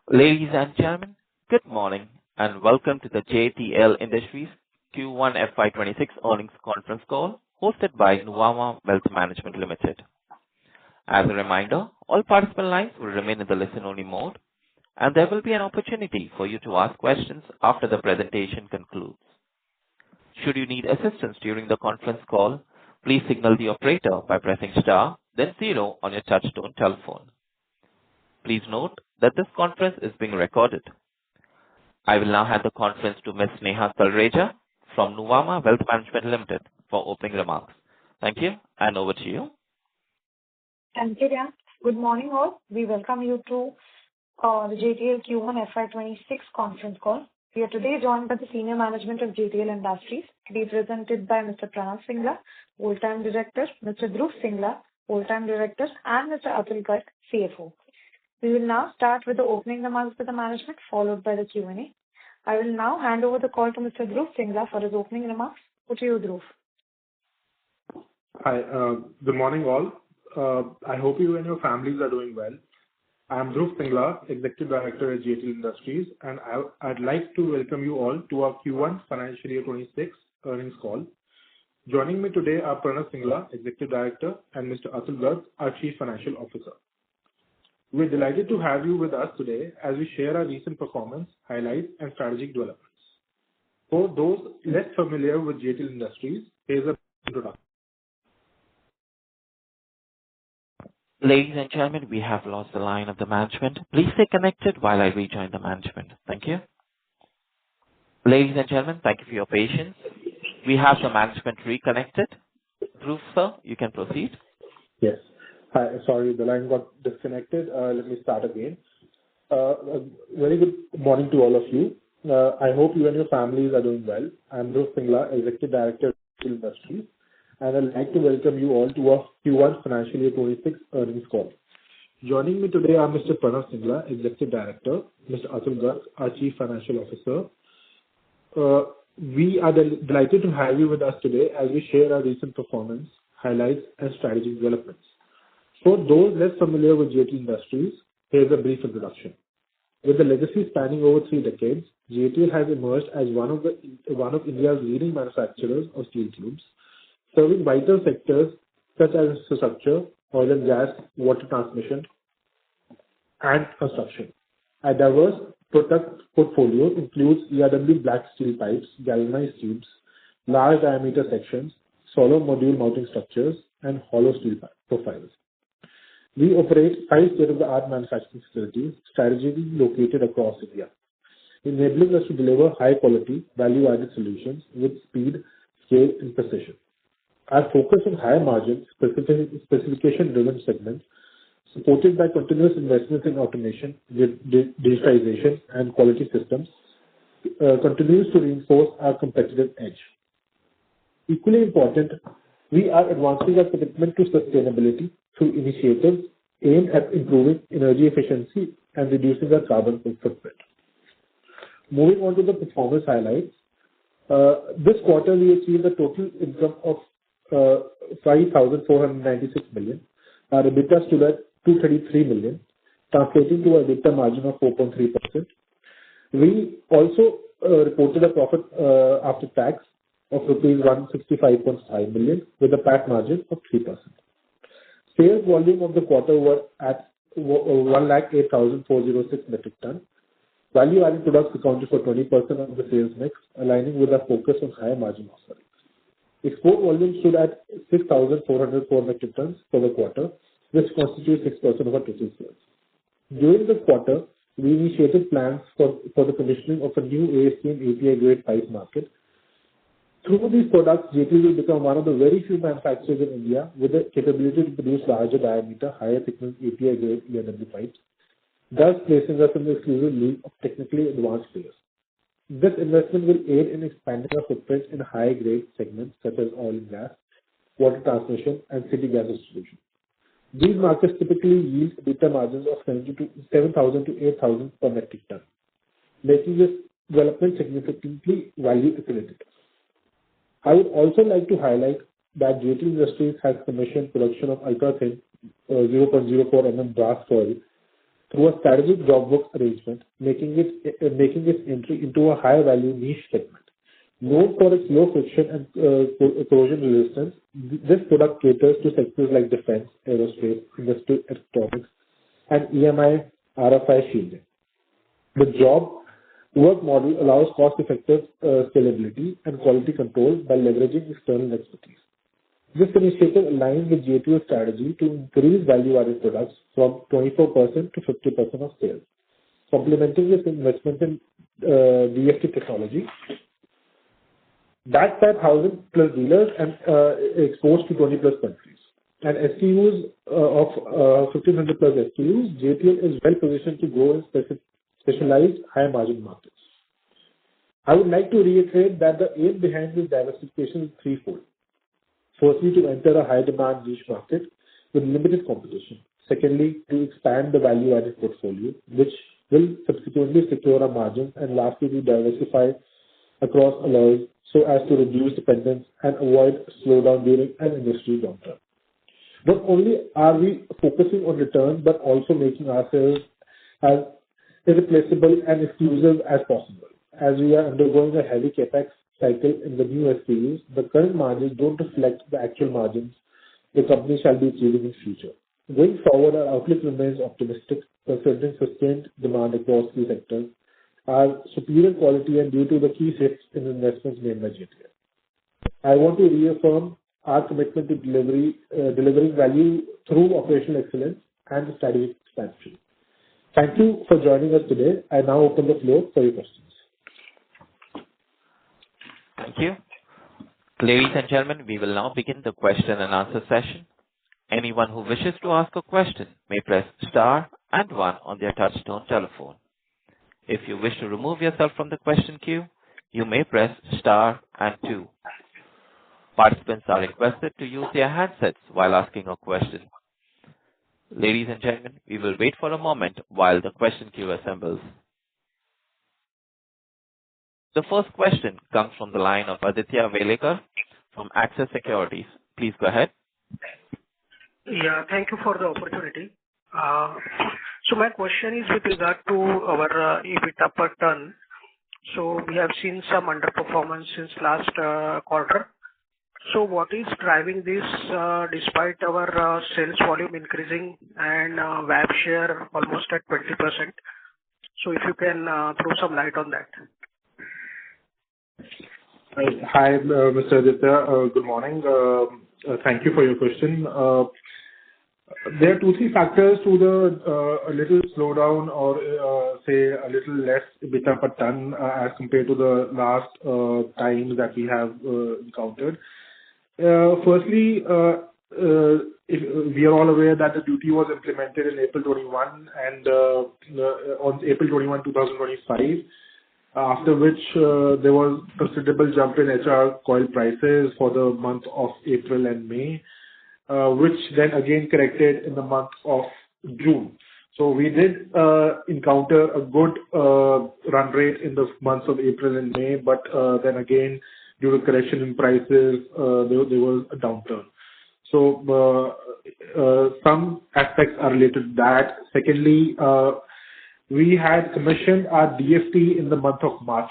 Ladies and gentlemen, good morning, and welcome to the JTL Industries Q1 FY26 earnings conference call hosted by Nuvama Wealth Management Limited. As a reminder, all participant lines will remain in the listen-only mode, and there will be an opportunity for you to ask questions after the presentation concludes. Should you need assistance during the conference call, please signal the operator by pressing star, then zero on your touchtone telephone. Please note that this conference is being recorded. I will now hand the conference to Ms. Neha Talreja from Nuvama Wealth Management Limited for opening remarks. Thank you, and over to you. Thank you, Dan. Good morning, all. We welcome you to the JTL Q1 FY26 conference call. We are today joined by the senior management of JTL Industries, represented by Mr. Pranav Singla, Full-Time Director, Mr. Dhruv Singla, Full-Time Director, and Mr. Atul Garg, CFO. We will now start with the opening remarks by the management, followed by the Q&A. I will now hand over the call to Mr. Dhruv Singla for his opening remarks. Over to you, Dhruv. Hi, good morning, all. I hope you and your families are doing well. I'm Dhruv Singla, Executive Director at JTL Industries, and I'd like to welcome you all to our Q1 Financial Year 26 earnings call. Joining me today are Pranav Singla, Executive Director, and Mr. Atul Garg, our Chief Financial Officer. We're delighted to have you with us today as we share our recent performance, highlights, and strategic developments. For those less familiar with JTL Industries, here's a introduction. Ladies and gentlemen, we have lost the line of the management. Please stay connected while I rejoin the management. Thank you. Ladies and gentlemen, thank you for your patience. We have the management reconnected. Dhruv, sir, you can proceed. Yes. Hi, sorry, the line got disconnected. Let me start again. Very good morning to all of you. I hope you and your families are doing well. I'm Dhruv Singla, Executive Director of JTL Industries, and I'd like to welcome you all to our Q1 Financial Year 26 earnings call. Joining me today are Mr. Pranav Singla, Executive Director, Mr. Atul Garg, our Chief Financial Officer. We are delighted to have you with us today as we share our recent performance, highlights, and strategic developments. For those less familiar with JTL Industries, here's a brief introduction. With a legacy spanning over 3 decades, JTL has emerged as one of India's leading manufacturers of steel tubes, serving vital sectors such as infrastructure, oil and gas, water transmission, and construction. A diverse product portfolio includes ERW black steel pipes, galvanized tubes, large diameter sections, solar module mounting structures, and hollow steel profiles. We operate 5 state-of-the-art manufacturing facilities strategically located across India, enabling us to deliver high-quality, value-added solutions with speed, scale, and precision. Our focus on high-margin, specification-driven segments, supported by continuous investments in automation, digitization, and quality systems, continues to reinforce our competitive edge. Equally important, we are advancing our commitment to sustainability through initiatives aimed at improving energy efficiency and reducing our carbon footprint. Moving on to the performance highlights. This quarter, we achieved a total income of 5,496 million. Our EBITDA stood at 233 million, translating to an EBITDA margin of 4.3%. We also reported a profit after tax of rupees 165.5 million with a PAT margin of 3%. Sales volume of the quarter were at 108,406 metric tons. Value-added products accounted for 20% of the sales mix, aligning with our focus on higher margin offerings. Export volume stood at 6,404 metric tons for the quarter, which constitutes 6% of our total sales. During the quarter, we initiated plans for the commissioning of a new ASC and API grade pipe market. Through these products, JTL will become one of the very few manufacturers in India with the capability to produce larger diameter, higher thickness API grade ERW pipes, thus placing us in the exclusive league of technically advanced players. This investment will aid in expanding our footprint in high grade segments such as oil and gas, water transmission, and city gas distribution. These markets typically yield EBITDA margins of 7,000 to 8,000 per metric ton, making this development significantly value accretive. I would also like to highlight that JTL Industries has commissioned production of ultra-thin 0.04 mm brass foil through a strategic job work arrangement, making its entry into a higher value niche segment. Known for its low friction and corrosion resistance, this product caters to sectors like defense, aerospace, industrial electronics, and EMI RFI shielding. The job work model allows cost-effective scalability and quality control by leveraging external expertise. This initiative aligns with JTL's strategy to increase value-added products from 24% to 50% of sales, complementing this investment in DFT technology. Backed by 1,000+ dealers and exposed to 20+ countries. And SKUs of 1,500+ SKUs, JTL is well positioned to grow in specialized high-margin markets. I would like to reiterate that the aim behind this diversification is threefold. Firstly, to enter a high-demand niche market with limited competition. Secondly, to expand the value-added portfolio, which will subsequently secure our margins. And lastly, to diversify across alloys so as to reduce dependence and avoid slowdown during an industry downturn. Not only are we focusing on returns, but also making ourselves as irreplaceable and exclusive as possible. As we are undergoing a heavy capex cycle in the new SKUs, the current margins don't reflect the actual margins the company shall be achieving in future. Going forward, our outlook remains optimistic, considering sustained demand across key sectors, our superior quality and due to the key shifts in investments made by JTL. I want to reaffirm our commitment to delivering value through operational excellence and strategic expansion. Thank you for joining us today. I now open the floor for your questions. Thank you. Ladies and gentlemen, we will now begin the question and answer session. Anyone who wishes to ask a question may press star and one on their touchtone telephone. If you wish to remove yourself from the question queue, you may press star and two. Participants are requested to use their handsets while asking a question. Ladies and gentlemen, we will wait for a moment while the question queue assembles. The first question comes from the line of Aditya Welekar from Axis Securities. Please go ahead. Yeah, thank you for the opportunity. So my question is with regard to our EBITDA per ton. So we have seen some underperformance since last quarter. So what is driving this despite our sales volume increasing and VAP share almost at 20%? So if you can throw some light on that. Hi, Mr. Aditya. Good morning. Thank you for your question. There are 2-3 factors to the a little slowdown or say a little less EBITDA per ton as compared to the last times that we have encountered. Firstly, if we are all aware that the duty was implemented in April 21 and on April 21, 2025. After which there was considerable jump in HR coil prices for the month of April and May, which then again corrected in the month of June. So we did encounter a good run rate in the months of April and May, but then again, due to correction in prices, there was a downturn. So some aspects are related to that. Secondly, we had commissioned our DFT in the month of March.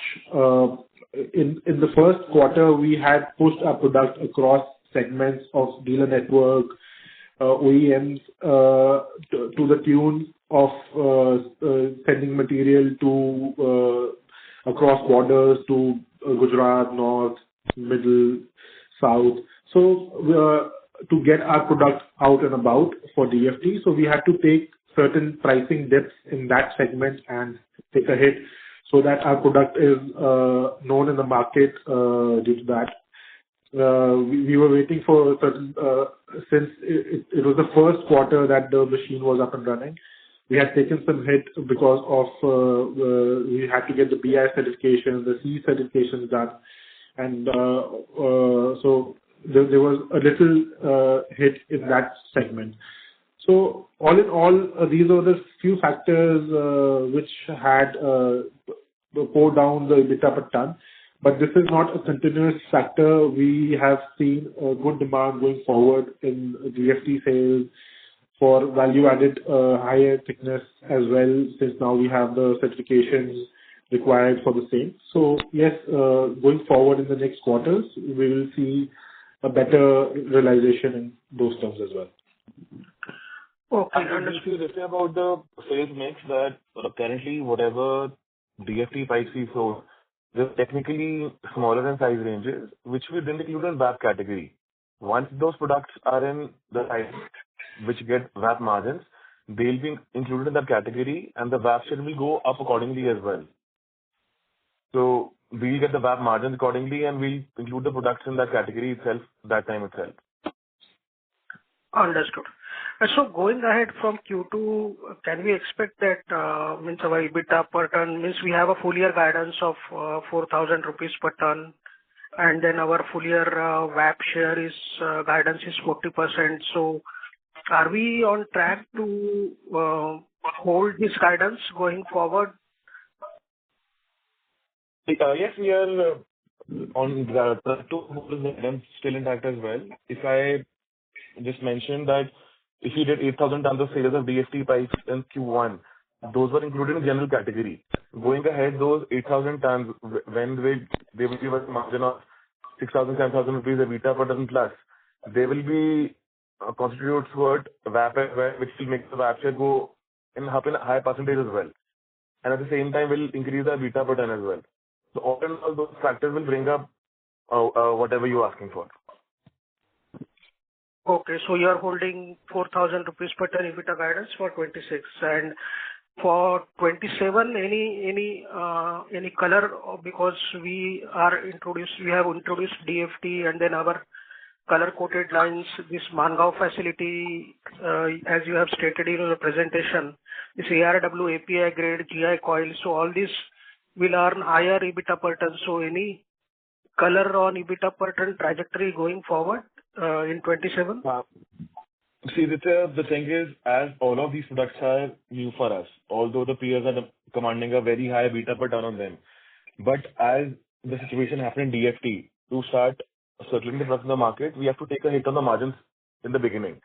In the first quarter, we had pushed our product across segments of dealer network, OEMs, to the tune of sending material to across borders to Gujarat, North, Middle, South. So to get our product out and about for DFT, so we had to take certain pricing dips in that segment and take a hit so that our product is known in the market due to that. We were waiting for certain, since it was the first quarter that the machine was up and running. We had taken some hit because of we had to get the BI certification, the C certifications done. And so there was a little hit in that segment. So all in all, these are the few factors which had pulled down the EBITDA per ton. But this is not a continuous factor. We have seen a good demand going forward in DFT sales for value-added higher thickness as well, since now we have the certifications required for the same. So yes, going forward in the next quarters, we will see a better realization in those terms as well. Okay, And if you say about the sales mix, that currently whatever DFT pipes we sold, they're technically smaller in size ranges, which we didn't include in VAP category. Once those products are in the size which get VAP margins, they'll be included in that category, and the VAP share will go up accordingly as well. So we'll get the VAP margins accordingly, and we'll include the products in that category itself, that time itself. understood. So going ahead from Q2, can we expect that means our EBITDA per ton, means we have a full year guidance of 4,000 rupees per ton, and then our full year VAP share is guidance is 40%. So are we on track to hold this guidance going forward? Yes, we are on the two guidance still intact as well. If I just mentioned that if you did 8,000 tons of sales of DFT pipes in Q1, those were included in general category. Going ahead, those 8,000 tons, when they will give us a margin of 6,000, 7,000 rupees EBITDA per ton plus, they will be constitute toward VAP as well, which will make the VAP share go in a high percentage as well. And at the same time, will increase the EBITDA per ton as well. So all in all, those factors will bring up whatever you're asking for. Okay, so you are holding 4,000 rupees per ton EBITDA guidance for 26, and for 27, any color, because we have introduced DFT and then our color coated lines, this Mangaon facility, as you have stated in the presentation, this ARW API grade GI coil, so all this will earn higher EBITDA per ton. So any color on EBITDA per ton trajectory going forward in 27? See, the thing is, as all of these products are new for us, although the peers are commanding a very high EBITDA per ton on them, but as the situation happened in DFT, to start circling the products in the market, we have to take a hit on the margins in the beginning.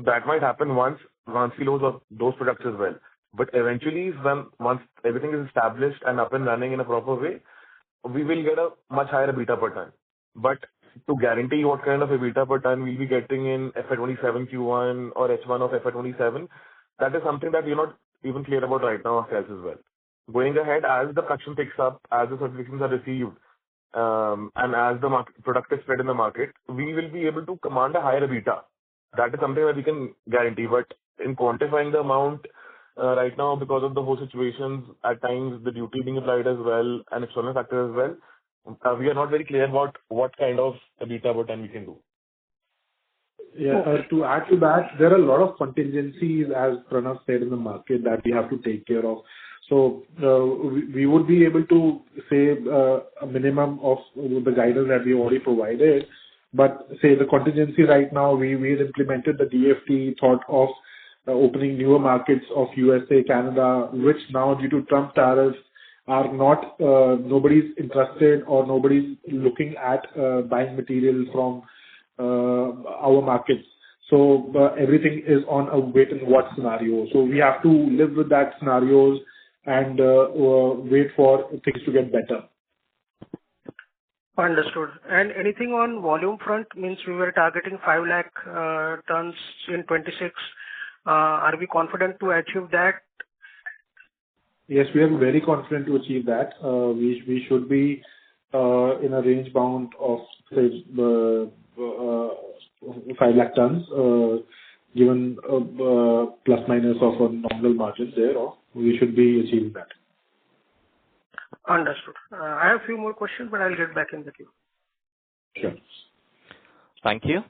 That might happen once we lose those products as well. But eventually, once everything is established and up and running in a proper way, we will get a much higher EBITDA per ton. But to guarantee what kind of EBITDA per ton we'll be getting in FY27 Q1 or H1 of FY27, that is something that we're not even clear about right now ourselves as well. Going ahead, as the production picks up, as the certifications are received, and as the product is spread in the market, we will be able to command a higher EBITDA. That is something that we can guarantee. But in quantifying the amount right now, because of the whole situations, at times the duty being applied as well and external factors as well, we are not very clear about what kind of EBITDA per ton we can do. Yeah, to add to that, there are a lot of contingencies, as Pranav said, in the market that we have to take care of. So we would be able to say a minimum of the guidance that we already provided. But say the contingency right now, we had implemented the DFT, thought of opening newer markets of USA, Canada, which now due to Trump tariffs are not, nobody's interested or nobody's looking at buying material from our markets. So everything is on a wait and watch scenario. So we have to live with that scenarios and wait for things to get better. Understood. And anything on volume front, means we were targeting 5 lakh tons in 26. Are we confident to achieve that? Yes, we are very confident to achieve that. We should be in a range bound of say 5 lakh tons, given plus minus of a nominal margin there, or we should be achieving that. Understood. I have a few more questions, but I'll get back in the queue. Sure. Thank you.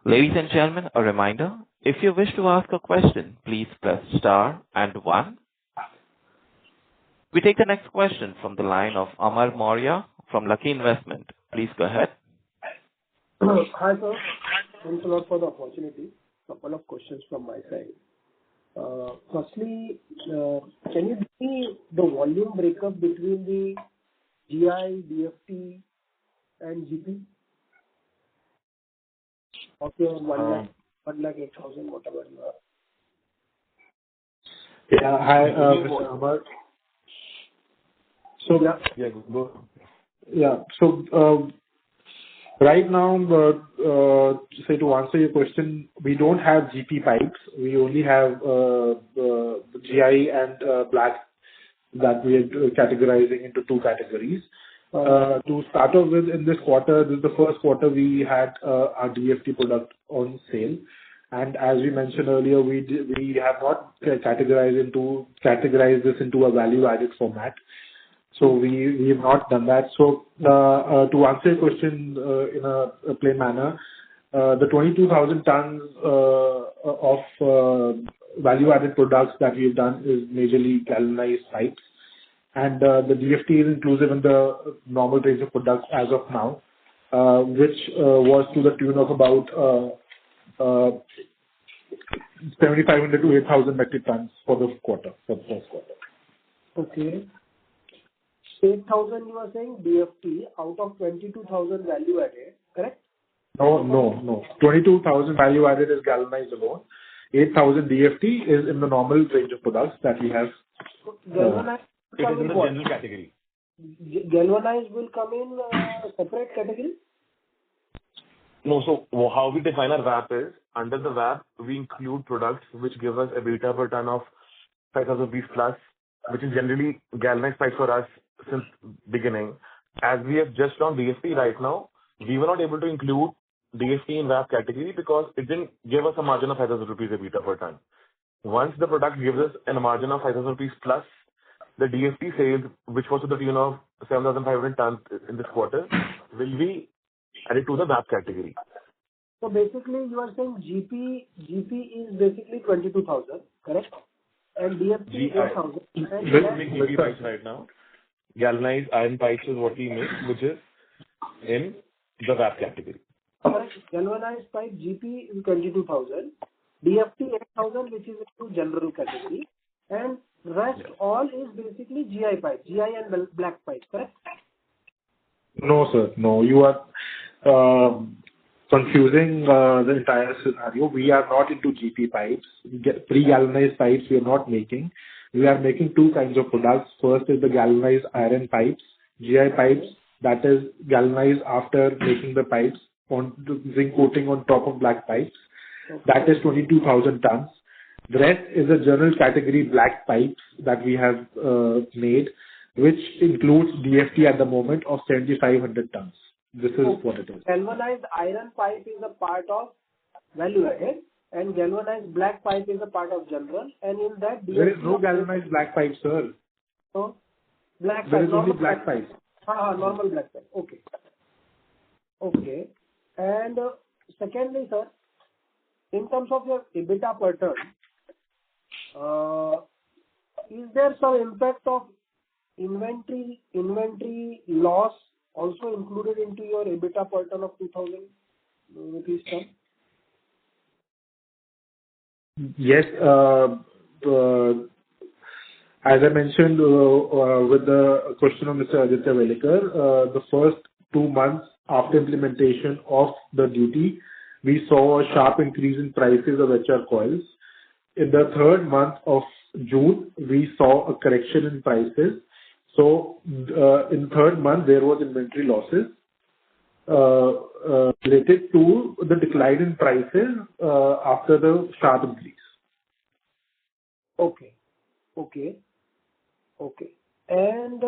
Ladies and gentlemen, a reminder, if you wish to ask a question, please press star and 1. We take the next question from the line of Amar Maurya from Lucky Investment. Please go ahead. Hi, sir. Thanks a lot for the opportunity. Couple of questions from my side. Firstly, can you give me the volume breakup between the GI, DFT, and GP? Okay, 1 lakh 1,08,000, whatever you are. Yeah. Hi, Mr. Amar. So, Yeah, go. yeah. So, right now, say to answer your question, we don't have GP pipes. We only have the GI and black that we are categorizing into two categories. To start off with, in this quarter, this is the first quarter we had our DFT product on sale. And as we mentioned earlier, we have not categorized this into a value-added format. So we have not done that. So, to answer your question in a plain manner, the 22,000 tons of value-added products that we've done is majorly galvanized pipes, and the DFT is inclusive in the normal range of products as of now, which was to the tune of about 7,500 to 8,000 metric tons for the quarter, for the first quarter. Okay. 8,000 you are saying DFT out of 22,000 value added, correct? No. 22,000 value added is galvanized alone. 8,000 DFT is in the normal range of products that we have. Galvanized It is in the general category. Galvanized will come in separate category? No, so how we define our VAP is, under the VAP, we include products which give us a beta per ton of 5,000 rupees plus, which is generally galvanized pipe for us since beginning. As we have just launched DFT right now, we were not able to include DFT in VAP category because it didn't give us a margin of 5,000 rupees a beta per ton. Once the product gives us a margin of 5,000 rupees plus, the DFT sales, which was to the tune of 7,500 tons in this quarter, will be added to the VAP category. So basically, you are saying GP is basically 22,000, correct? And DFT 8,000. We make GP pipes right now. Galvanized iron pipes is what we make, which is in the VAP category. Correct. Galvanized pipe GP is 22,000. DFT 8,000, which is into general category. And rest all is basically GI pipe, GI and black pipe, correct? No, sir. No, you are confusing the entire scenario. We are not into GP pipes. Pre-galvanized pipes we are not making. We are making two kinds of products. First is the galvanized iron pipes, GI pipes, that is galvanized after making the pipes on zinc coating on top of black pipes. Okay. That is 22,000 tons. The rest is a general category black pipes that we have made, which includes DFT at the moment of 7,500 tons. This is what it is. Galvanized iron pipe is a part of value added, and galvanized black pipe is a part of general, and in that DFT there is no galvanized black pipe, sir. So black there pipe, is only black pipe. Normal black pipe. Okay. And secondly, sir, in terms of your EBITDA per ton, is there some impact of inventory loss also included into your EBITDA per ton of 2,000 rupees ton? Yes. As I mentioned with the question of Mr. Aditya Velikar, the first 2 months after implementation of the duty, we saw a sharp increase in prices of HR coils. In the third month of June, we saw a correction in prices. So, in third month, there was inventory losses related to the decline in prices after the sharp increase. Okay. And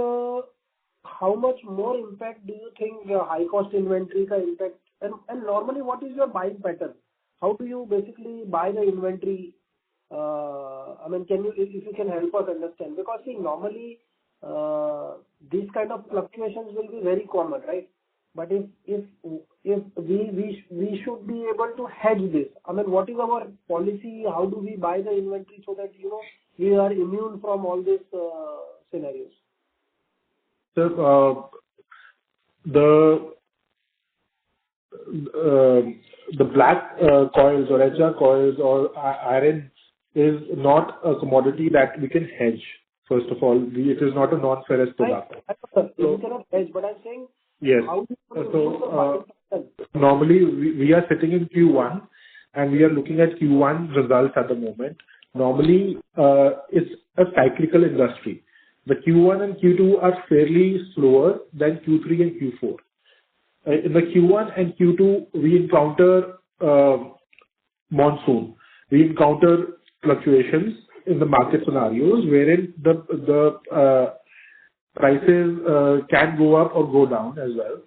how much more impact do you think high cost inventory ka impact? And normally, what is your buying pattern? How do you basically buy the inventory? Can you, if you can help us understand? Because see, normally these kind of fluctuations will be very common, right? But if we should be able to hedge this. What is our policy? How do we buy the inventory so that we are immune from all these scenarios? So the black coils or HR coils or iron is not a commodity that we can hedge. First of all, it is not a non-ferrous product. You cannot hedge, but I'm saying, yes. How do you normally we are sitting in Q1, and we are looking at Q1 results at the moment, normally, it's a cyclical industry. The Q1 and Q2 are fairly slower than Q3 and Q4. In the Q1 and Q2, we encounter monsoon. We encounter fluctuations in the market scenarios wherein the prices can go up or go down as well.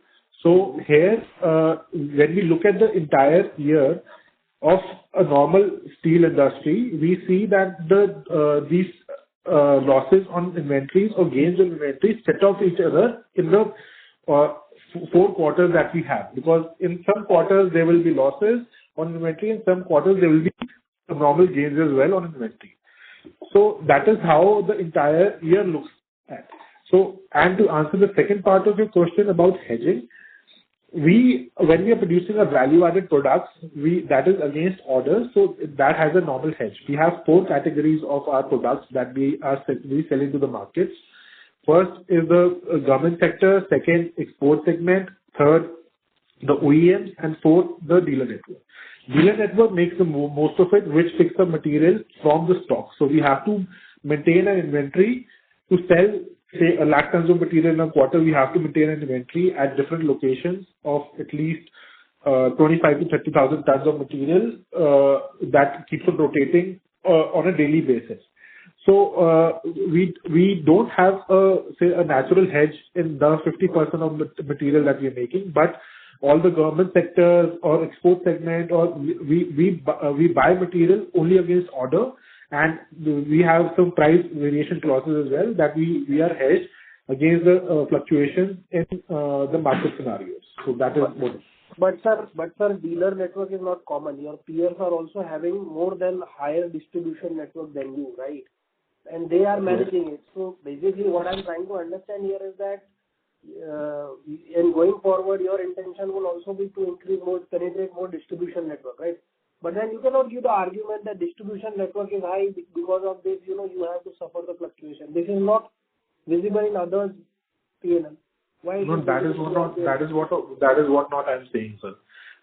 So here, when we look at the entire year of a normal steel industry, we see that these losses on inventories or gains on inventories set off each other in the 4 quarters that we have. Because in some quarters there will be losses on inventory, in some quarters there will be normal gains as well on inventory. So that is how the entire year looks at. So, and to answer the second part of your question about hedging, when we are producing a value-added products, that is against orders, so that has a normal hedge. We have 4 categories of our products that we sell into the markets. First is the government sector, second, export segment, third, the OEMs, and fourth, the dealer network. Dealer network makes the most of it, which picks up material from the stock. So we have to maintain an inventory to sell, say, 1 lakh tons of material in a quarter. We have to maintain an inventory at different locations of at least 25 to 30,000 tons of material that keeps on rotating on a daily basis. So we don't have a natural hedge in the 50% of material that we are making, but all the government sectors or export segment, or we buy material only against order, and we have some price variation clauses as well that we are hedged against the fluctuations in the market scenarios. So that is what. But sir, dealer network is not common. Your peers are also having more than higher distribution network than you, right? And they are managing it. So basically, what I'm trying to understand here is that, and going forward, your intention will also be to penetrate more distribution network, right? But then you cannot give the argument that distribution network is high because of this. You have to suffer the fluctuation. This is not visible in others' P&L. Why? No, that is what not I'm saying, sir.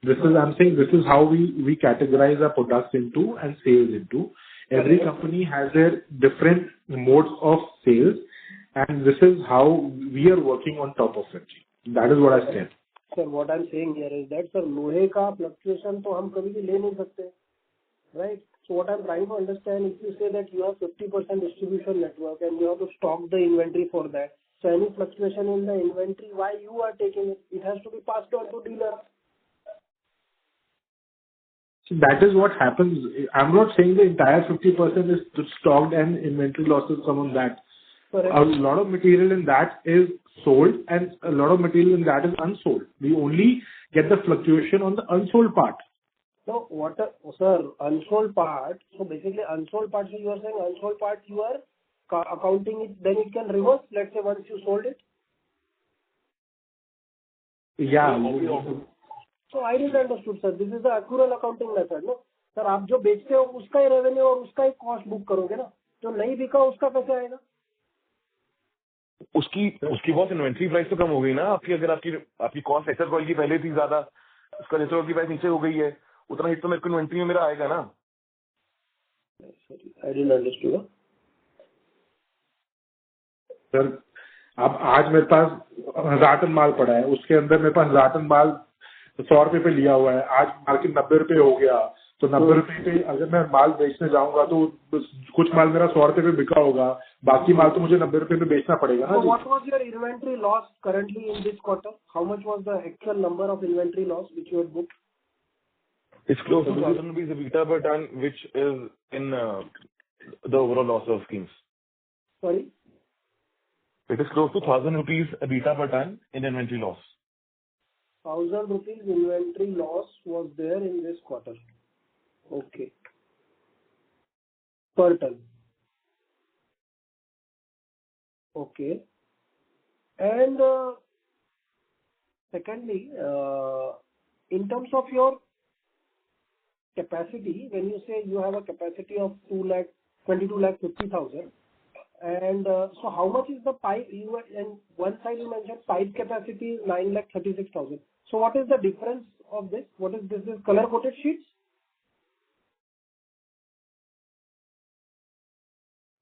I'm saying this is how we categorize our products into and sales into. Every company has their different modes of sales, and this is how we are working on top of it. That is what I said. Sir, what I'm saying here is that, sir, लोहे का fluctuation तो हम कभी भी ले नहीं सकते, right? So what I'm trying to understand, if you say that you have 50% distribution network and you have to stock the inventory for that, so any fluctuation in the inventory, why you are taking it? It has to be passed on to dealer. So that is what happens. I'm not saying the entire 50% is stocked and inventory losses come on that. Correct. A lot of material in that is sold and a lot of material in that is unsold. We only get the fluctuation on the unsold part. So sir, unsold part, so basically unsold part, so you are saying unsold part you are accounting it, then it can reverse, let's say once you sold it? Yeah. So I didn't understood, sir. This is the accrual accounting method, no? Sir, आप जो बेचते हो उसका ही revenue और उसका ही cost book करोगे ना? जो नहीं बिका उसका कैसे आएगा? उसकी बहुत इन्वेंट्री प्राइस तो कम हो गई ना आपकी. अगर आपकी कॉस्ट एक्सेस क्वालिटी पहले थी ज्यादा, उसका नेचुरल की प्राइस नीचे हो गई है, उतना हिट तो मेरे को इन्वेंट्री में मेरा आएगा ना. I didn't understood. सर, अब आज मेरे पास 1000 टन माल पड़ा है, उसके अंदर मेरे पास 1000 टन माल 100 रुपए पे लिया हुआ है. आज मार्केट 90 रुपए हो गया, तो 90 रुपए पे अगर मैं माल बेचने जाऊंगा तो कुछ माल मेरा 100 रुपए पे बिका होगा, बाकी माल तो मुझे 90 रुपए पे बेचना पड़ेगा ना. So what was your inventory loss currently in this quarter? How much was the actual number of inventory loss which you had booked? It's close to 1,000 rupees EBITDA per ton, which is in the overall loss of schemes. Sorry? It is close to 1,000 rupees EBITDA per ton in inventory loss. 1,000 rupees inventory loss was there in this quarter. Okay. Per ton. Okay. And secondly, in terms of your capacity, when you say you have a capacity of 22,50,000, and so how much is the pipe? And one side you mentioned pipe capacity is 9,36,000. So what is the difference of this? What is this? Color coated sheets?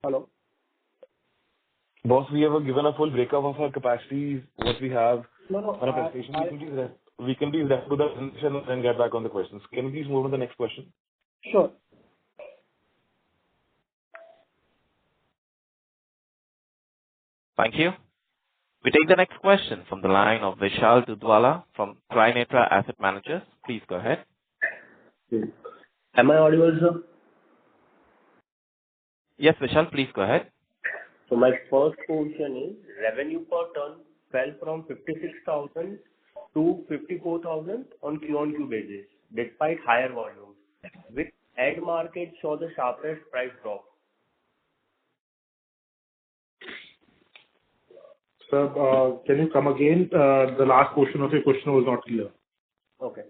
Hello? Boss, we have given a full breakup of our capacities, what we have No, on our presentation. We can please refer to the presentation and get back on the questions. Can you please move on to the next question? Sure. Thank you. We take the next question from the line of Vishal Dudwala from Trinetra Asset Managers. Please go ahead. Am I audible, sir? Yes, Vishal, please go ahead. So my first question is, revenue per ton fell from 56,000 to 54,000 on Q-on-Q basis, despite higher volumes, which end market saw the sharpest price drop. Sir, can you come again? The last portion of your question was not clear. Okay.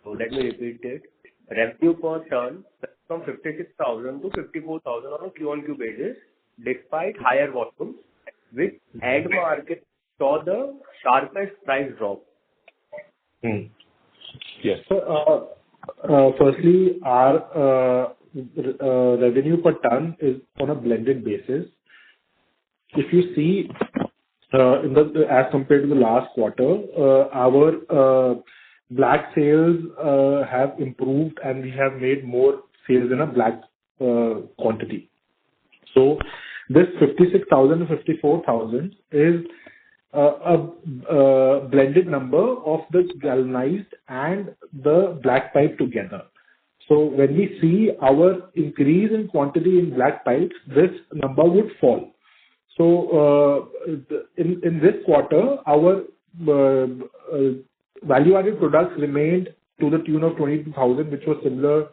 So let me repeat it. Revenue per ton fell from 56,000 to 54,000 on a Q-on-Q basis, despite higher volumes, which end market saw the sharpest price drop. Yes. So, firstly, our revenue per ton is on a blended basis. If you see, as compared to the last quarter, our black sales have improved, and we have made more sales in a black quantity. So this 56,000 to 54,000 is a blended number of the galvanized and the black pipe together. So when we see our increase in quantity in black pipes, this number would fall. So in this quarter, our value-added products remained to the tune of 22,000, which was similar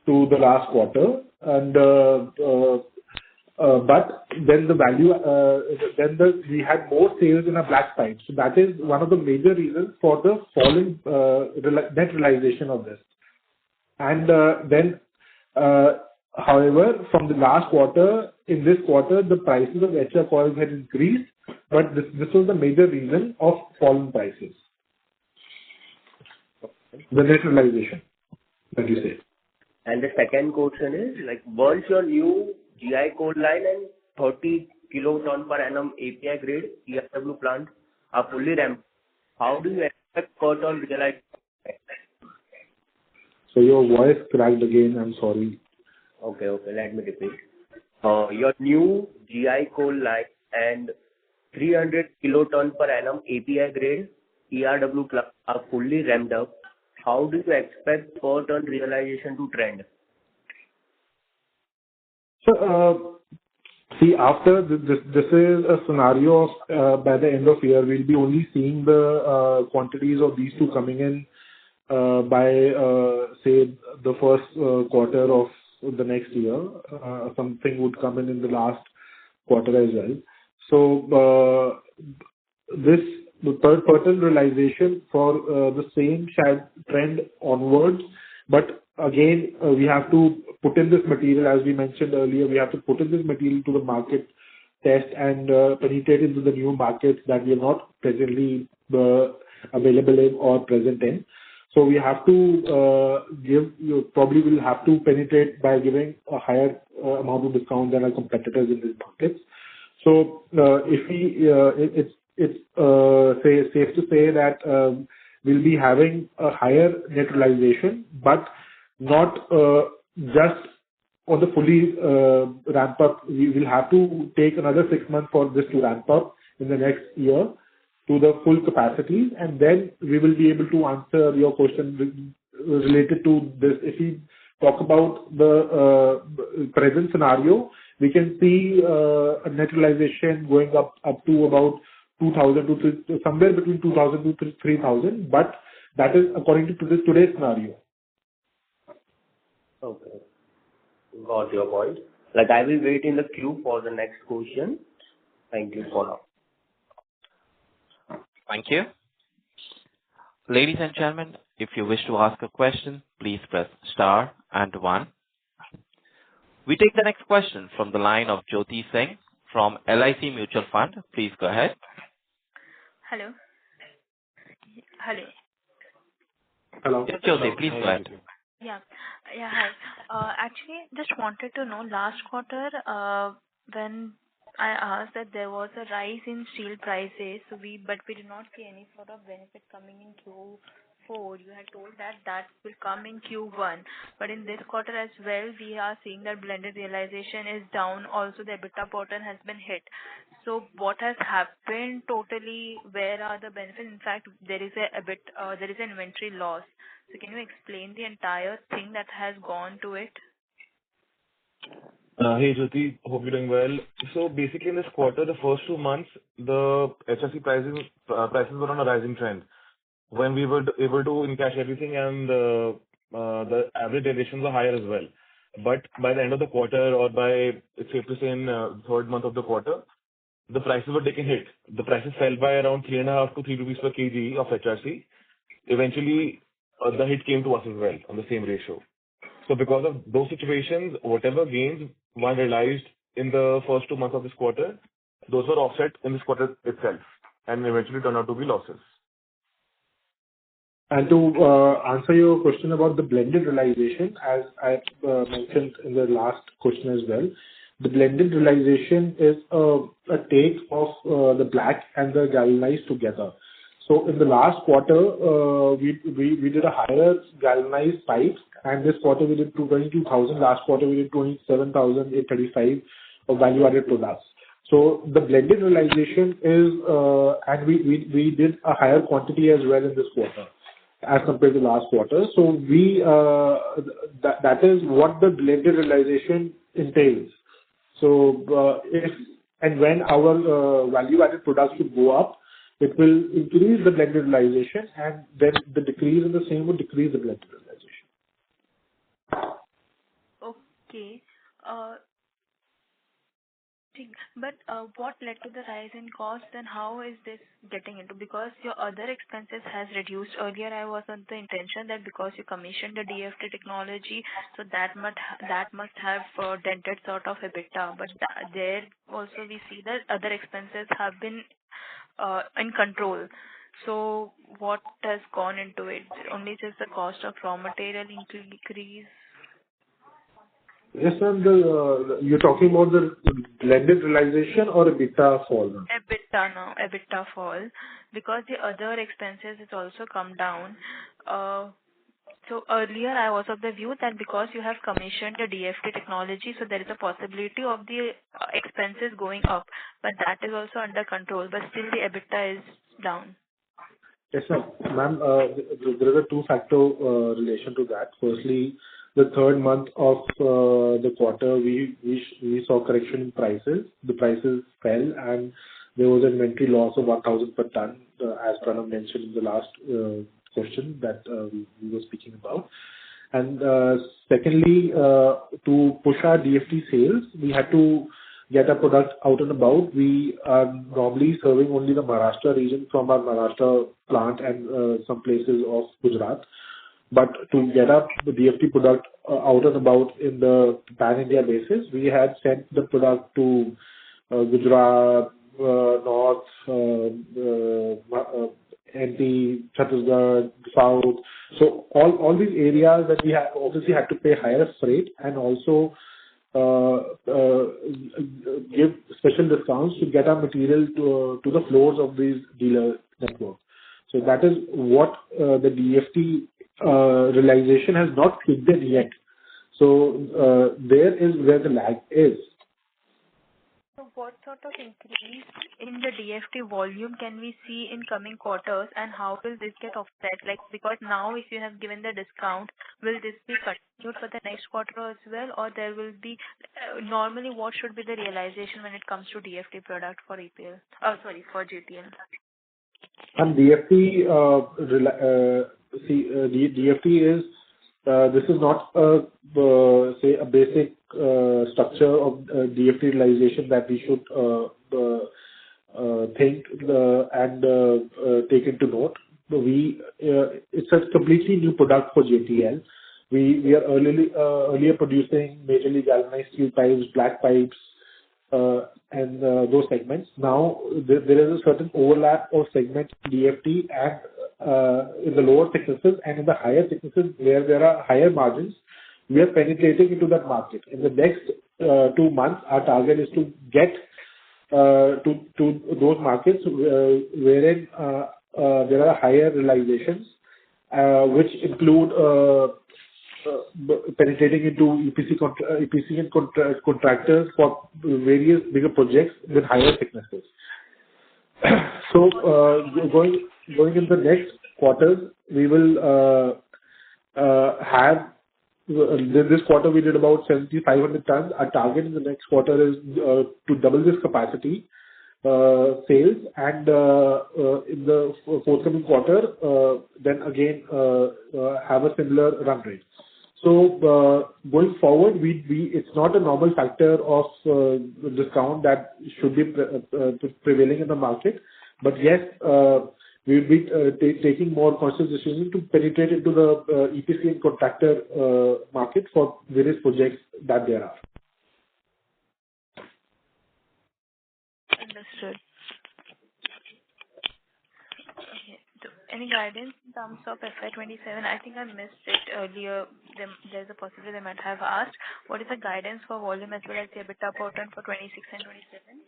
to the last quarter. And but then we had more sales in our black pipes. So that is one of the major reasons for the falling net realization of this. And then, however, from the last quarter, in this quarter, the prices of HR coils had increased, but this was the major reason of falling prices. The net realization that you say. And the second question is, like, once your new GI coal line and 30 kiloton per annum API grade ERW plant are fully ramped, how do you expect per ton realization? So your voice cracked again. I'm sorry. Okay, let me repeat. Your new GI coal line and 300 kiloton per annum API grade ERW plant are fully ramped up. How do you expect per ton realization to trend? So, see, after this is a scenario of by the end of year, we'll be only seeing the quantities of these two coming in by say the first quarter of the next year. Something would come in the last quarter as well. So the third quarter realization for the same shall trend onwards. But again, we have to put in this material, as we mentioned earlier, we have to put in this material to the market test and penetrate into the new markets that we are not presently available in or present in. So we have to probably will have to penetrate by giving a higher amount of discount than our competitors in these markets. So if we, it's safe to say that we'll be having a higher net realization, but not just on the fully ramp up. We will have to take another 6 months for this to ramp up in the next year to the full capacity, and then we will be able to answer your question related to this. If we talk about the present scenario, we can see a net realization going up to about 2,000 to somewhere between 2,000 to 3,000, but that is according to today's scenario. Okay. Got your point. Like, I will wait in the queue for the next question. Thank you for now. Thank you. Ladies and gentlemen, if you wish to ask a question, please press star and 1. We take the next question from the line of Jyoti Singh from LIC Mutual Fund. Please go ahead. Hello. Hello. Yes, Jyoti, please go ahead. Yeah, hi. Actually, just wanted to know, last quarter, when I asked that there was a rise in steel prices, but we did not see any sort of benefit coming in Q4. You had told that that will come in Q1, but in this quarter as well, we are seeing that blended realization is down. Also, the EBITDA pattern has been hit. So what has happened totally? Where are the benefits? In fact, there is there is an inventory loss. So can you explain the entire thing that has gone to it? Hey, Jyoti. Hope you're doing well. So basically, in this quarter, the first 2 months, the HRC prices were on a rising trend when we were able to encash everything, and the average realizations were higher as well. But by the end of the quarter, or by, it's safe to say, in third month of the quarter, the prices were taking hit. The prices fell by around 3.5 to 3 rupees per kg of HRC. Eventually, the hit came to us as well on the same ratio. So because of those situations, whatever gains one realized in the first 2 months of this quarter, those were offset in this quarter itself and eventually turned out to be losses. And to answer your question about the blended realization, as I mentioned in the last question as well, the blended realization is a take of the black and the galvanized together. So in the last quarter, we did a higher galvanized pipes, and this quarter we did 22,000. Last quarter we did 27,835 of value-added products. So the blended realization is, and we did a higher quantity as well in this quarter as compared to last quarter. So that is what the blended realization entails. So if and when our value-added products will go up, it will increase the blended realization, and then the decrease in the same will decrease the blended realization. Okay. But what led to the rise in cost, and how is this getting into? Because your other expenses has reduced. Earlier, I was on the intention that because you commissioned the DFT technology, so that must have dented sort of EBITDA. But there also we see that other expenses have been in control. So what has gone into it? Only just the cost of raw material increase? Yes, ma'am. You're talking about the blended realization or EBITDA fall? EBITDA fall, because the other expenses has also come down. So earlier I was of the view that because you have commissioned the DFT technology, so there is a possibility of the expenses going up, but that is also under control, but still the EBITDA is down. Yes, ma'am. There is a two-factor relation to that. Firstly, the third month of the quarter, we saw correction in prices. The prices fell, and there was an inventory loss of 1,000 per ton, as Pranav mentioned in the last question that we were speaking about. And secondly, to push our DFT sales, we had to get our product out and about. We are normally serving only the Maharashtra region from our Maharashtra plant and some places of Gujarat. But to get up the DFT product out and about in the pan-India basis, we had sent the product to Gujarat, North, MP, Chhattisgarh, South. So all these areas that we obviously had to pay higher freight and also give special discounts to get our material to the floors of these dealer network. So that is what the DFT realization has not kicked in yet. So there is where the lag is. So what sort of increase in the DFT volume can we see in coming quarters, and how will this get offset? Like, because now if you have given the discount, will this be continued for the next quarter as well, or there will be normally what should be the realization when it comes to DFT product for EPL? For JTL. And DFT, DFT is this is not say a basic structure of DFT realization that we should think and take into note. It's a completely new product for JTL. We are earlier producing majorly galvanized steel pipes, black pipes, and those segments. Now there is a certain overlap of segment DFT and in the lower thicknesses and in the higher thicknesses where there are higher margins. We are penetrating into that market. In the next 2 months, our target is to get to those markets wherein there are higher realizations, which include penetrating into EPC and contractors for various bigger projects with higher thicknesses. So, going in the next quarters, we will have this quarter we did about 7,500 tons. Our target in the next quarter is to double this capacity sales, and in the forthcoming quarter, then again have a similar run rate. So, going forward, it's not a normal factor of discount that should be prevailing in the market. But yes, we'll be taking more conscious decisions to penetrate into the EPC and contractor market for various projects that there are. Understood. Okay. So any guidance in terms of FY27? I think I missed it earlier. There's a possibility they might have asked. What is the guidance for volume as well as the EBITDA per ton for 26 and 27?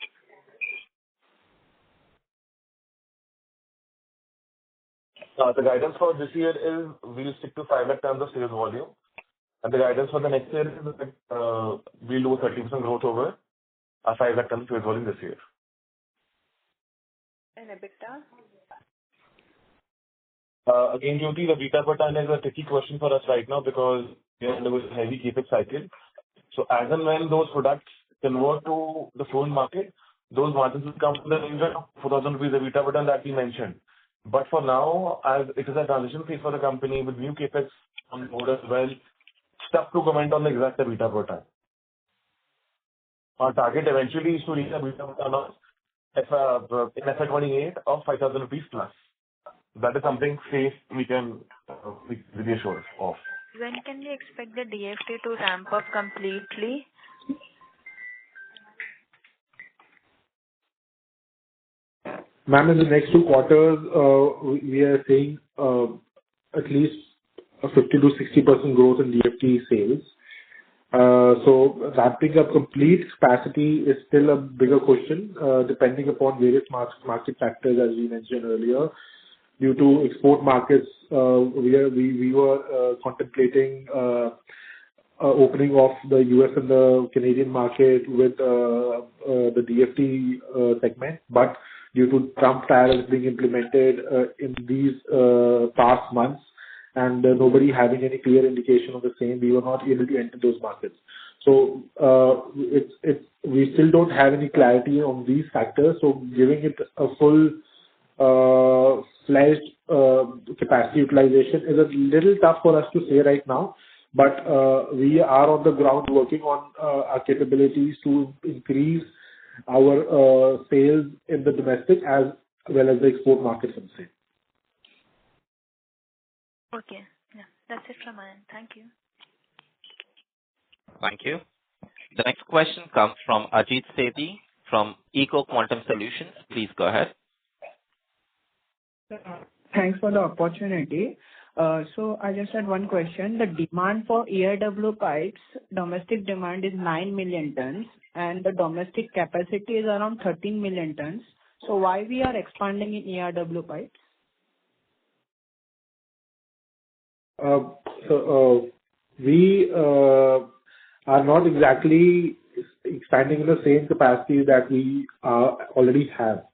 The guidance for this year is we'll stick to 5 lakh tons of sales volume. And the guidance for the next year is that we'll do 30% growth over our 5 lakh tons sales volume this year. And EBITDA? Again, Jyoti, the EBITDA per ton is a tricky question for us right now because we are undergoing a heavy CapEx cycle. So as and when those products convert to the foreign market, those margins will come to the range of 4,000 rupees EBITDA per ton that we mentioned. But for now, as it is a transition phase for the company with new CapEx on board as well, it's tough to comment on the exact EBITDA per ton. Our target eventually is to reach a EBITDA per ton of in FY28 of 5,000 rupees plus. That is something safe we can be assured of. When can we expect the DFT to ramp up completely? Ma'am, in the next 2 quarters, we are seeing at least a 50 to 60% growth in DFT sales. So ramping up complete capacity is still a bigger question, depending upon various market factors, as we mentioned earlier. Due to export markets, we were contemplating opening of the US and the Canadian market with the DFT segment, but due to Trump tariffs being implemented in these past months, and nobody having any clear indication of the same, we were not able to enter those markets. So we still don't have any clarity on these factors. So giving it a full fledged capacity utilization is a little tough for us to say right now. But we are on the ground working on our capabilities to increase our sales in the domestic as well as the export markets and same. Okay. Yeah, that's it from my end. Thank you. Thank you. The next question comes from Ajit Sethi from Eco Quantum Solutions. Please go ahead. Thanks for the opportunity. So I just had one question. The demand for ERW pipes, domestic demand is 9 million tons, and the domestic capacity is around 13 million tons. So why we are expanding in ERW pipes? We are not exactly expanding in the same capacity that we already have.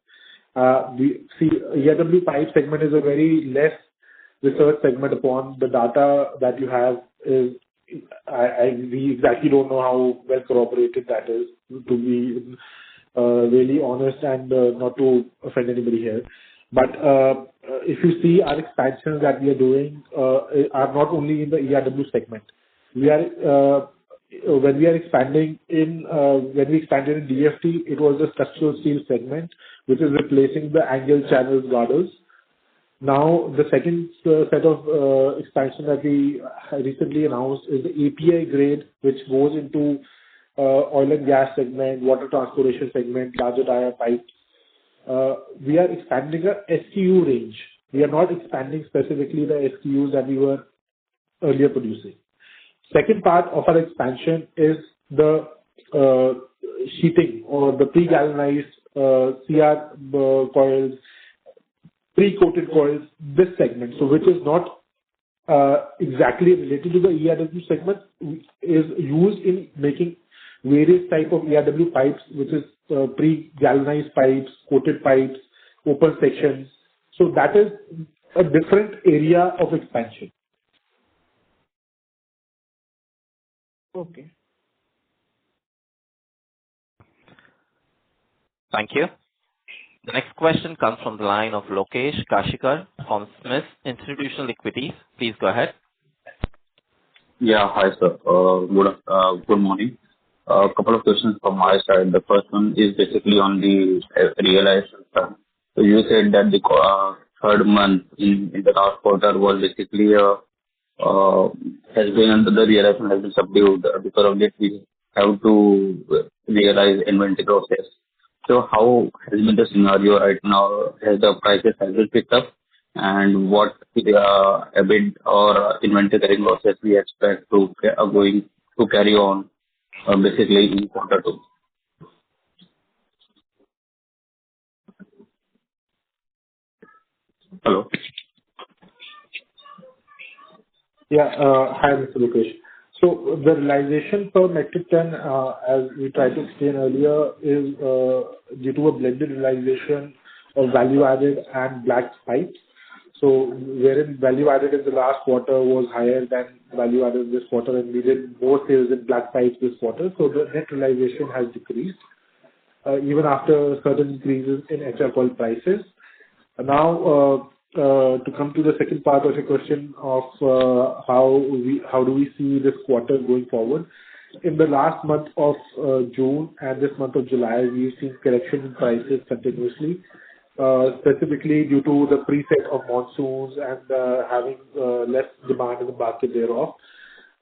ERW pipe segment is a very less research segment upon the data that you have is, we exactly don't know how well corroborated that is, to be really honest and not to offend anybody here. But if you see our expansions that we are doing are not only in the ERW segment. We are when we expanded in DFT, it was the structural steel segment, which is replacing the angle channels girders. Now, the second set of expansion that we recently announced is the API grade, which goes into oil and gas segment, water transportation segment, larger dia pipes. We are expanding the SKU range. We are not expanding specifically the SKUs that we were earlier producing. Second part of our expansion is the sheeting or the pre-galvanized CR coils, pre-coated coils, this segment, so which is not exactly related to the ERW segment, is used in making various type of ERW pipes, which is pre-galvanized pipes, coated pipes, open sections. So that is a different area of expansion. Okay. Thank you. The next question comes from the line of Lokesh Kashikar from Smith Institutional Equities. Please go ahead. Yeah. Hi, sir. Good morning. A couple of questions from my side. The first one is basically on the realization front. So you said that the third month in the last quarter was basically has been the realization has been subdued. Because of that, we have to realize inventory losses. So how has been the scenario right now? Has the prices has been picked up? And what EBIT or inventory carrying losses we expect to going to carry on basically in quarter two? Hello? Yeah. Hi, Mr. Lokesh. So the realization per metric ton, as we tried to explain earlier, is due to a blended realization of value-added and black pipes. So wherein value-added in the last quarter was higher than value-added this quarter, and we did more sales in black pipes this quarter, so the net realization has decreased, even after certain increases in HR coil prices. Now, to come to the second part of your question of how do we see this quarter going forward? In the last month of June and this month of July, we've seen correction in prices continuously, specifically due to the preset of monsoons and having less demand in the market thereof.